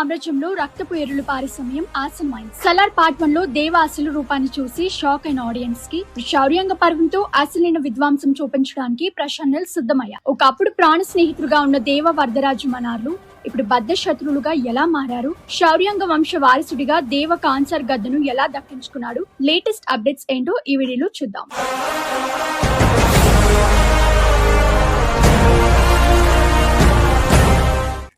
సామ్రాజ్యంలో రక్తపు ఎరులు పారే సమయం ఆసన్నమైంది. సలార్ పార్ట్ 1 లో దేవ అసలు రూపాన్ని చూసి షాక్ అయిన ఆడియన్స్ కి శౌర్యంగ పర్వంతో అసలైన విధ్వంసం చూపించడానికి ప్రశాంత్ నీల్ సిద్ధమయ్యారు. ఒకప్పుడు ప్రాణ స్నేహితులుగా ఉన్న దేవ వరదరాజు మనార్లు ఇప్పుడు బద్ద శత్రులుగా ఎలా మారారు? శౌర్యంగ వంశ వారసుడిగా దేవ కాన్సర్ గద్దను ఎలా దక్కించుకున్నాడు? లేటెస్ట్ అప్డేట్స్ ఏంటో ఈ వీడియోలో చూద్దాం.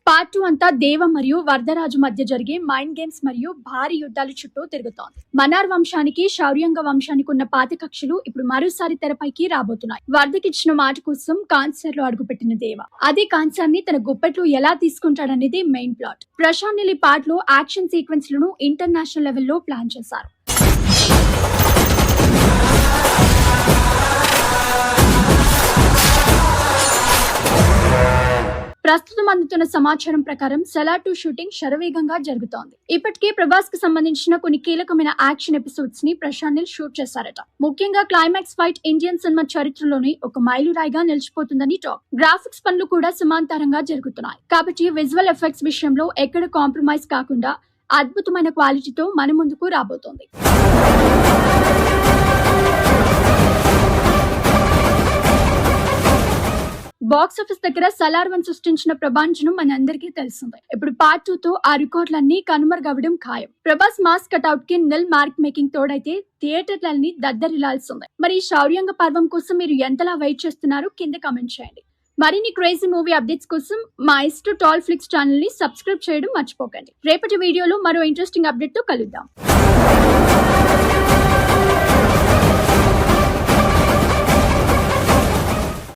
పార్ట్ 2 అంతా దేవ మరియు వరదరాజు మధ్య జరిగే మైండ్ గేమ్స్ మరియు భారీ యుద్ధాల చుట్టూ తిరుగుతోంది. మనార్ వంశానికి శౌర్యంగ వంశానికి ఉన్న పాత కక్షలు ఇప్పుడు మరోసారి తెరపైకి రాబోతున్నాయి. వరదకిచ్చిన మాట కోసం కాన్సర్ లో అడుగుపెట్టిన దేవ అదే కాన్సర్ ని తన గుప్పెట్లో ఎలా తీసుకుంటాడనేది మెయిన్ ప్లాట్. ప్రశాంత్ నీల్ ఈ పార్ట్ లో యాక్షన్ సీక్వెన్స్ లను ఇంటర్నేషనల్ లెవెల్లో ప్లాన్ చేశారు. ప్రస్తుతం అందుతున్న సమాచారం ప్రకారం సలార్ 2 షూటింగ్ శరవేగంగా జరుగుతోంది. ఇప్పటికే ప్రభాస్ కు సంబంధించిన కొన్ని కీలకమైన యాక్షన్ ఎపిసోడ్స్ ని ప్రశాంత్ నీల్ షూట్ చేశారట. ముఖ్యంగా క్లైమాక్స్ ఫైట్ ఇండియన్ సినిమా చరిత్రలోని ఒక మైలురాయిగా నిలిచిపోతుందని టాక్. గ్రాఫిక్స్ పనులు కూడా సమాంతరంగా జరుగుతున్నాయి కాబట్టి విజువల్ ఎఫెక్ట్స్ విషయంలో ఎక్కడ కాంప్రమైజ్ కాకుండా అద్భుతమైన క్వాలిటీతో మన ముందుకు రాబోతోంది. బాక్స్ ఆఫీస్ దగ్గర సలార్ 1 సృష్టించిన ప్రభంజనం మనందరికీ తెలిసిందే. ఇప్పుడు పార్ట్ 2 తో ఆ రికార్డులన్నీ కనుమరుగవడం ఖాయం. ప్రభాస్ మాస్ కటౌట్ కి నిల్ మార్క్ మేకింగ్ తోడైతే థియేటర్లన్నీ దద్దరిల్లాల్సిందే. మరి ఈ శౌర్యంగ పర్వం కోసం మీరు ఎంతలా వెయిట్ చేస్తున్నారు? కింద కామెంట్ చేయండి. మరిన్ని క్రేజీ మూవీ అప్డేట్స్ కోసం మా ఇస్టు టాల్ ఫ్లిక్స్ ఛానల్ ని సబ్స్క్రైబ్ చేయడం మర్చిపోకండి. రేపటి వీడియోలో మరో ఇంట్రెస్టింగ్ అప్డేట్ తో కలుద్దాం.